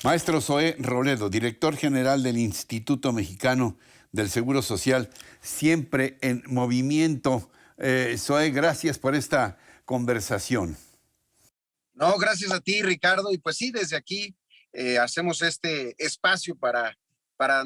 Maestro Zoé Robledo, director general del Instituto Mexicano del Seguro Social, siempre en movimiento. Zoé, gracias por esta conversación. No, gracias a ti, Ricardo. Y pues sí, desde aquí hacemos este espacio para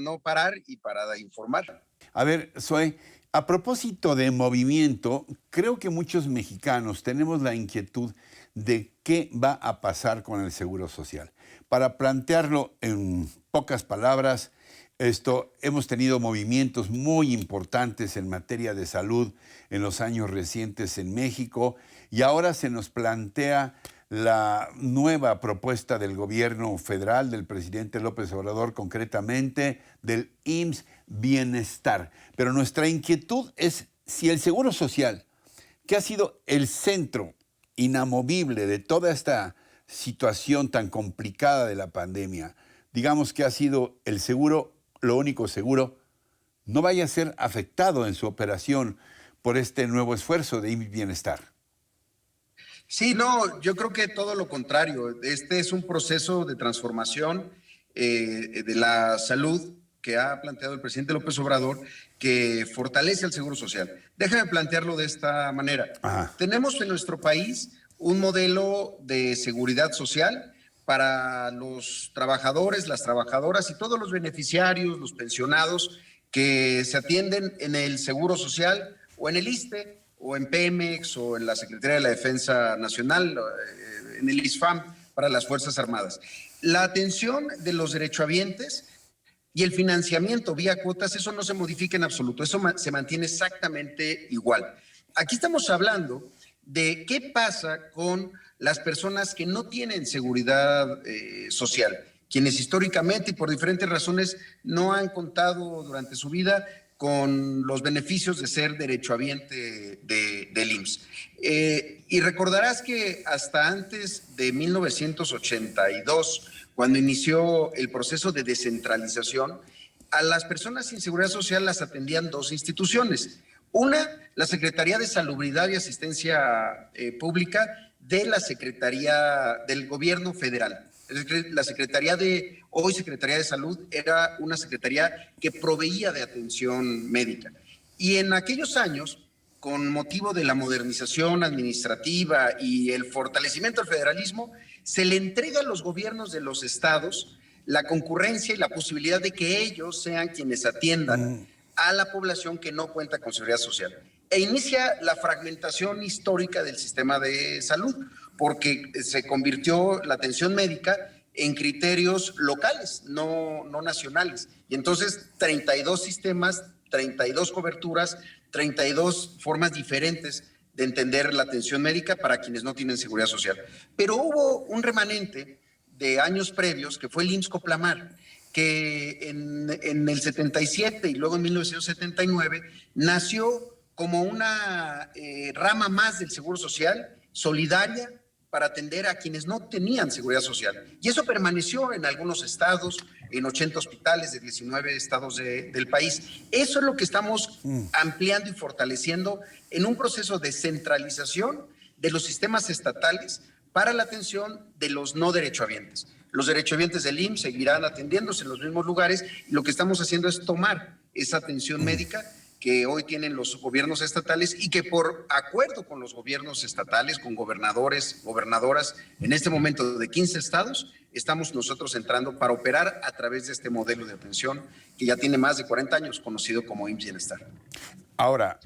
no parar y para informar. A ver, Zoé, a propósito de movimiento, creo que muchos mexicanos tenemos la inquietud de qué va a pasar con el Seguro Social. Para plantearlo en pocas palabras, hemos tenido movimientos muy importantes en materia de salud en los años recientes en México y ahora se nos plantea la nueva propuesta del gobierno federal, del presidente López Obrador, concretamente del IMSS Bienestar. Pero nuestra inquietud es si el Seguro Social, que ha sido el centro inamovible de toda esta situación tan complicada de la pandemia, digamos que ha sido el seguro, lo único seguro, no vaya a ser afectado en su operación por este nuevo esfuerzo de IMSS Bienestar. Sí, no, yo creo que todo lo contrario. Este es un proceso de transformación de la salud que ha planteado el presidente López Obrador, que fortalece al Seguro Social. Déjame plantearlo de esta manera. Ajá. Tenemos en nuestro país un modelo de seguridad social para los trabajadores, las trabajadoras y todos los beneficiarios, los pensionados que se atienden en el Seguro Social o en el ISSSTE o en Pemex o en la Secretaría de la Defensa Nacional, en el ISFAM para las Fuerzas Armadas. La atención de los derechohabientes y el financiamiento vía cuotas, eso no se modifica en absoluto, eso se mantiene exactamente igual. Aquí estamos hablando de qué pasa con las personas que no tienen seguridad social, quienes históricamente y por diferentes razones no han contado durante su vida con los beneficios de ser derechohabiente del IMSS. Y recordarás que hasta antes de 1982, cuando inició el proceso de descentralización, a las personas sin seguridad social las atendían dos instituciones. Una, la Secretaría de Salubridad y Asistencia Pública de la Secretaría del Gobierno Federal. La Secretaría de Salud era una secretaría que proveía de atención médica. Y en aquellos años, con motivo de la modernización administrativa y el fortalecimiento del federalismo, se le entrega a los gobiernos de los estados la concurrencia y la posibilidad de que ellos sean quienes atiendan a la población que no cuenta con seguridad social. E inicia la fragmentación histórica del sistema de salud, porque se convirtió la atención médica en criterios locales, no nacionales. Y entonces 32 sistemas, 32 coberturas, 32 formas diferentes de entender la atención médica para quienes no tienen seguridad social. Pero hubo un remanente de años previos, que fue el IMSS Coplamar, que en el 77 y luego en 1979 nació como una rama más del Seguro Social, solidaria, para atender a quienes no tenían seguridad social. Y eso permaneció en algunos estados, en 80 hospitales de 19 estados del país. Eso es lo que estamos ampliando y fortaleciendo en un proceso de centralización de los sistemas estatales para la atención de los no derechohabientes. Los derechohabientes del IMSS seguirán atendiéndose en los mismos lugares y lo que estamos haciendo es tomar esa atención médica que hoy tienen los gobiernos estatales y que por acuerdo con los gobiernos estatales, con gobernadores, gobernadoras, en este momento de 15 estados, estamos nosotros entrando para operar a través de este modelo de atención que ya tiene más de 40 años, conocido como IMSS Bienestar. Ahora,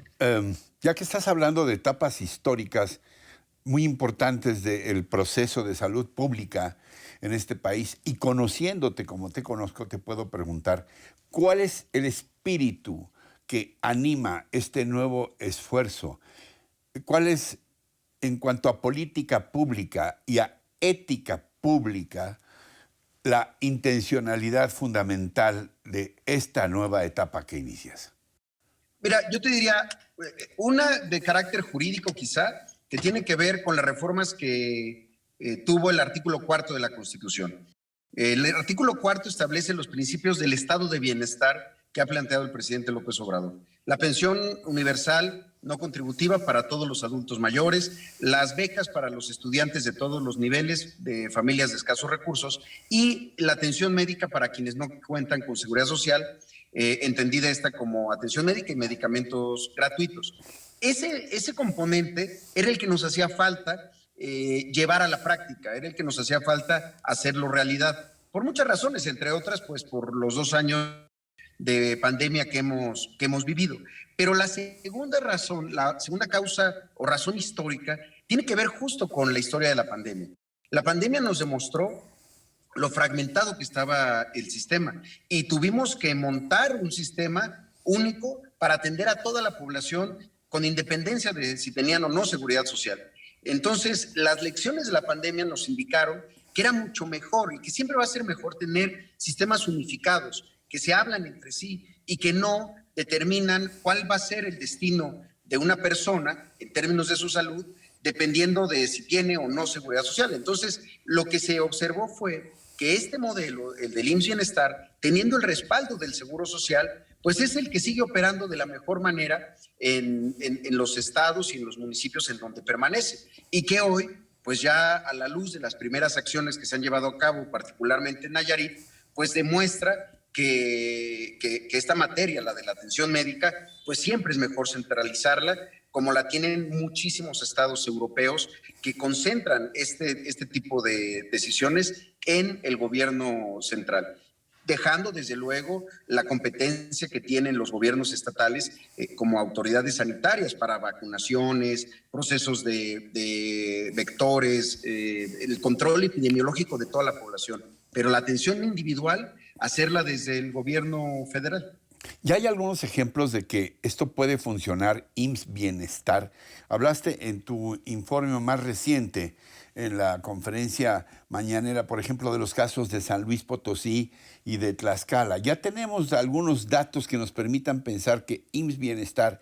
ya que estás hablando de etapas históricas muy importantes del proceso de salud pública en este país y conociéndote como te conozco, te puedo preguntar, ¿cuál es el espíritu que anima este nuevo esfuerzo? ¿Cuál es, en cuanto a política pública y a ética pública, la intencionalidad fundamental de esta nueva etapa que inicias? Mira, yo te diría, una de carácter jurídico quizá, que tiene que ver con las reformas que tuvo el artículo 4 de la Constitución. El artículo 4 establece los principios del estado de bienestar que ha planteado el presidente López Obrador. La pensión universal no contributiva para todos los adultos mayores, las becas para los estudiantes de todos los niveles de familias de escasos recursos y la atención médica para quienes no cuentan con seguridad social, entendida esta como atención médica y medicamentos gratuitos. Ese componente era el que nos hacía falta llevar a la práctica, era el que nos hacía falta hacerlo realidad, por muchas razones, entre otras, pues por los 2 años de pandemia que hemos vivido. Pero la segunda razón, la segunda causa o razón histórica, tiene que ver justo con la historia de la pandemia. La pandemia nos demostró lo fragmentado que estaba el sistema y tuvimos que montar un sistema único para atender a toda la población con independencia de si tenían o no seguridad social. Entonces, las lecciones de la pandemia nos indicaron que era mucho mejor y que siempre va a ser mejor tener sistemas unificados, que se hablan entre sí y que no determinan cuál va a ser el destino de una persona en términos de su salud, dependiendo de si tiene o no seguridad social. Entonces, lo que se observó fue que este modelo, el del IMSS Bienestar, teniendo el respaldo del Seguro Social, pues es el que sigue operando de la mejor manera en los estados y en los municipios en donde permanece. Y que hoy, pues ya a la luz de las primeras acciones que se han llevado a cabo, particularmente en Nayarit, pues demuestra que esta materia, la de la atención médica, pues siempre es mejor centralizarla, como la tienen muchísimos estados europeos que concentran este tipo de decisiones en el gobierno central, dejando desde luego la competencia que tienen los gobiernos estatales como autoridades sanitarias para vacunaciones, procesos de vectores, el control epidemiológico de toda la población. Pero la atención individual, hacerla desde el gobierno federal. Ya hay algunos ejemplos de que esto puede funcionar, IMSS Bienestar. Hablaste en tu informe más reciente, en la conferencia mañanera, por ejemplo, de los casos de San Luis Potosí y de Tlaxcala. Ya tenemos algunos datos que nos permitan pensar que IMSS Bienestar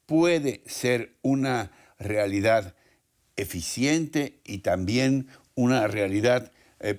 puede ser una realidad eficiente y también una realidad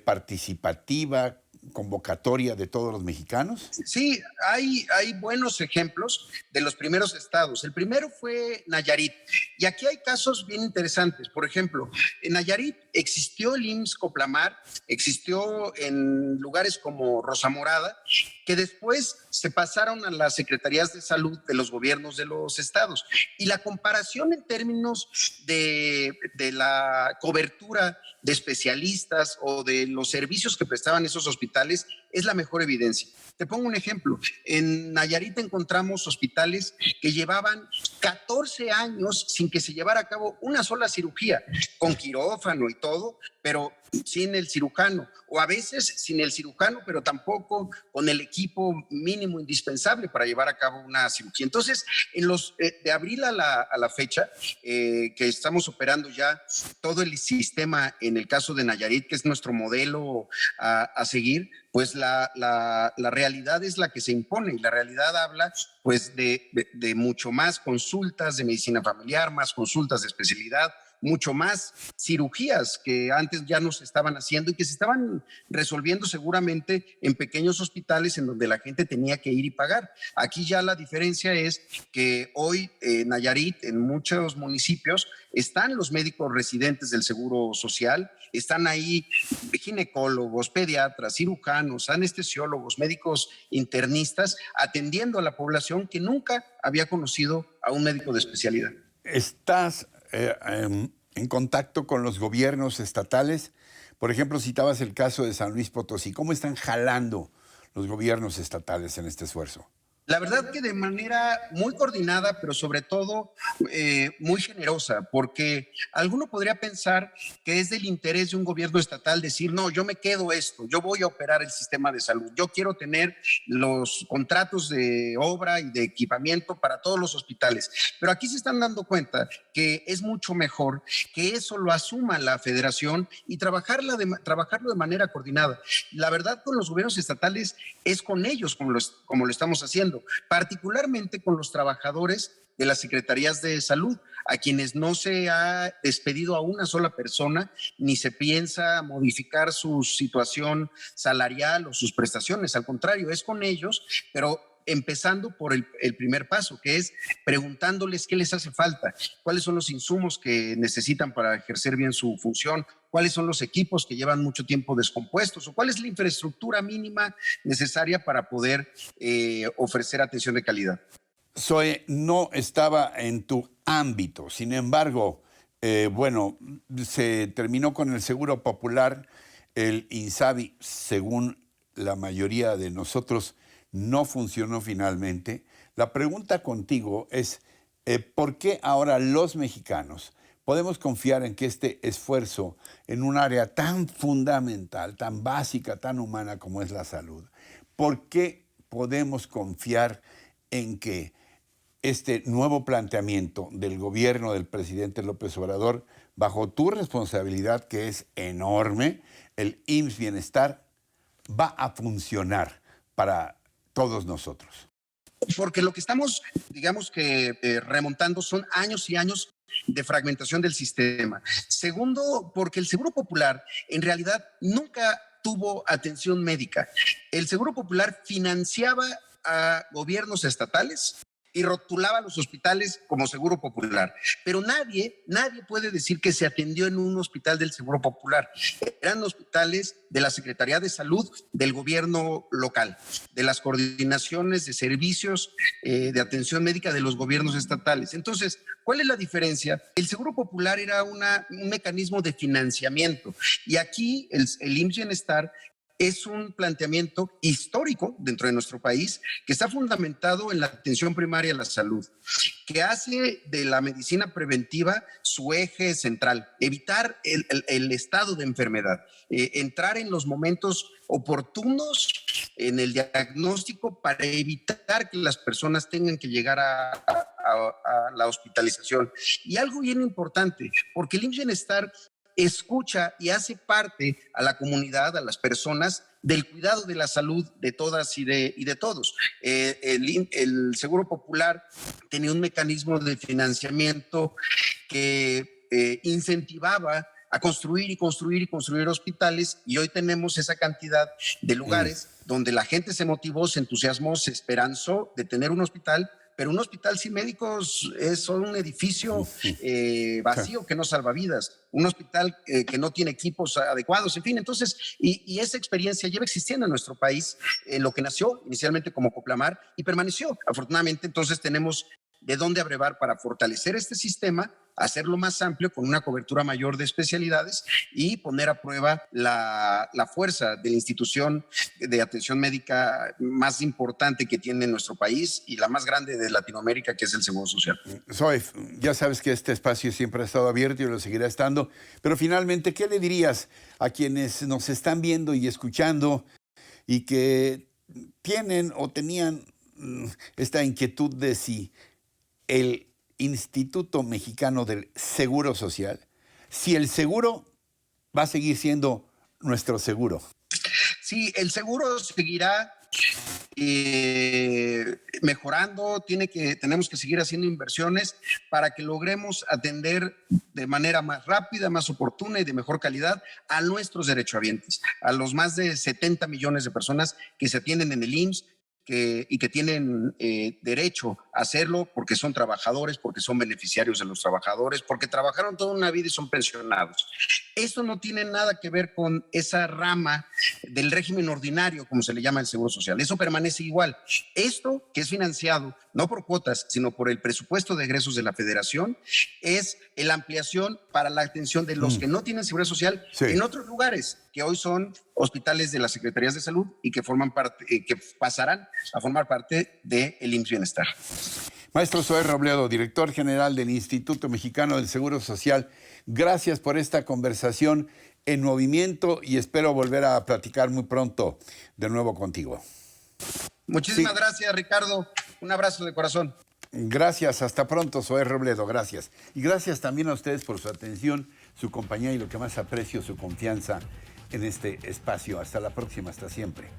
participativa, convocatoria de todos los mexicanos? Sí, hay buenos ejemplos de los primeros estados. El primero fue Nayarit. Y aquí hay casos bien interesantes. Por ejemplo, en Nayarit existió el IMSS Coplamar, existió en lugares como Rosa Morada, que después se pasaron a las secretarías de salud de los gobiernos de los estados. Y la comparación en términos de la cobertura de especialistas o de los servicios que prestaban esos hospitales es la mejor evidencia. Te pongo un ejemplo. En Nayarit encontramos hospitales que llevaban 14 años sin que se llevara a cabo una sola cirugía, con quirófano y todo, pero sin el cirujano, o a veces sin el cirujano, pero tampoco con el equipo mínimo indispensable para llevar a cabo una cirugía. Entonces, de abril a la fecha, que estamos operando ya todo el sistema en el caso de Nayarit, que es nuestro modelo a seguir, pues la realidad es la que se impone y la realidad habla pues de mucho más consultas de medicina familiar, más consultas de especialidad, mucho más cirugías que antes ya no se estaban haciendo y que se estaban resolviendo seguramente en pequeños hospitales en donde la gente tenía que ir y pagar. Aquí ya la diferencia es que hoy en Nayarit, en muchos municipios, están los médicos residentes del Seguro Social, están ahí ginecólogos, pediatras, cirujanos, anestesiólogos, médicos internistas, atendiendo a la población que nunca había conocido a un médico de especialidad. ¿Estás en contacto con los gobiernos estatales? Por ejemplo, citabas el caso de San Luis Potosí. ¿Cómo están jalando los gobiernos estatales en este esfuerzo? La verdad que de manera muy coordinada, pero sobre todo muy generosa, porque alguno podría pensar que es del interés de un gobierno estatal decir, no, yo me quedo esto, yo voy a operar el sistema de salud, yo quiero tener los contratos de obra y de equipamiento para todos los hospitales. Pero aquí se están dando cuenta que es mucho mejor que eso lo asuma la federación y trabajarlo de manera coordinada. La verdad, con los gobiernos estatales es con ellos como lo estamos haciendo, particularmente con los trabajadores de las secretarías de salud, a quienes no se ha despedido a una sola persona, ni se piensa modificar su situación salarial o sus prestaciones. Al contrario, es con ellos, pero empezando por el primer paso, que es preguntándoles qué les hace falta, cuáles son los insumos que necesitan para ejercer bien su función, cuáles son los equipos que llevan mucho tiempo descompuestos o cuál es la infraestructura mínima necesaria para poder ofrecer atención de calidad. Zoe, no estaba en tu ámbito, sin embargo, bueno, se terminó con el Seguro Popular, el INSABI, según la mayoría de nosotros, no funcionó finalmente. La pregunta contigo es, ¿por qué ahora los mexicanos podemos confiar en que este esfuerzo en un área tan fundamental, tan básica, tan humana como es la salud, por qué podemos confiar en que este nuevo planteamiento del gobierno del presidente López Obrador, bajo tu responsabilidad que es enorme, el IMSS Bienestar va a funcionar para todos nosotros? Porque lo que estamos, digamos que remontando son años y años de fragmentación del sistema. Segundo, porque el Seguro Popular en realidad nunca tuvo atención médica. El Seguro Popular financiaba a gobiernos estatales y rotulaba a los hospitales como Seguro Popular. Pero nadie puede decir que se atendió en un hospital del Seguro Popular. Eran hospitales de la Secretaría de Salud del gobierno local, de las coordinaciones de servicios de atención médica de los gobiernos estatales. Entonces, ¿cuál es la diferencia? El Seguro Popular era un mecanismo de financiamiento y aquí el IMSS Bienestar es un planteamiento histórico dentro de nuestro país que está fundamentado en la atención primaria a la salud, que hace de la medicina preventiva su eje central, evitar el estado de enfermedad, entrar en los momentos oportunos en el diagnóstico para evitar que las personas tengan que llegar a la hospitalización. Y algo bien importante, porque el IMSS Bienestar escucha y hace parte a la comunidad, a las personas, del cuidado de la salud de todas y de todos. El Seguro Popular tenía un mecanismo de financiamiento que incentivaba a construir y construir y construir hospitales y hoy tenemos esa cantidad de lugares donde la gente se motivó, se entusiasmó, se esperanzó de tener un hospital, pero un hospital sin médicos es solo un edificio vacío que no salva vidas, un hospital que no tiene equipos adecuados, en fin. Entonces, y esa experiencia lleva existiendo en nuestro país, en lo que nació inicialmente como Coplamar y permaneció. Afortunadamente, entonces tenemos de dónde abrevar para fortalecer este sistema, hacerlo más amplio con una cobertura mayor de especialidades y poner a prueba la fuerza de la institución de atención médica más importante que tiene nuestro país y la más grande de Latinoamérica, que es el Seguro Social. Zoe, ya sabes que este espacio siempre ha estado abierto y lo seguirá estando, pero finalmente, ¿qué le dirías a quienes nos están viendo y escuchando y que tienen o tenían esta inquietud de si el Instituto Mexicano del Seguro Social, si el seguro va a seguir siendo nuestro seguro? Sí, el seguro seguirá mejorando, tenemos que seguir haciendo inversiones para que logremos atender de manera más rápida, más oportuna y de mejor calidad a nuestros derechohabientes, a los más de 70 millones de personas que se atienden en el IMSS y que tienen derecho a hacerlo porque son trabajadores, porque son beneficiarios de los trabajadores, porque trabajaron toda una vida y son pensionados. Esto no tiene nada que ver con esa rama del régimen ordinario, como se le llama el Seguro Social. Eso permanece igual. Esto, que es financiado no por cuotas, sino por el presupuesto de egresos de la Federación, es la ampliación para la atención de los que no tienen Seguridad Social en otros lugares, que hoy son hospitales de las Secretarías de Salud y que forman parte, que pasarán a formar parte del IMSS Bienestar. Maestro Zoe Robledo, director general del Instituto Mexicano del Seguro Social, gracias por esta conversación en movimiento y espero volver a platicar muy pronto de nuevo contigo. Muchísimas gracias, Ricardo. Un abrazo de corazón. Gracias, hasta pronto, Zoe Robledo, gracias. Y gracias también a ustedes por su atención, su compañía y lo que más aprecio, su confianza en este espacio. Hasta la próxima, hasta siempre.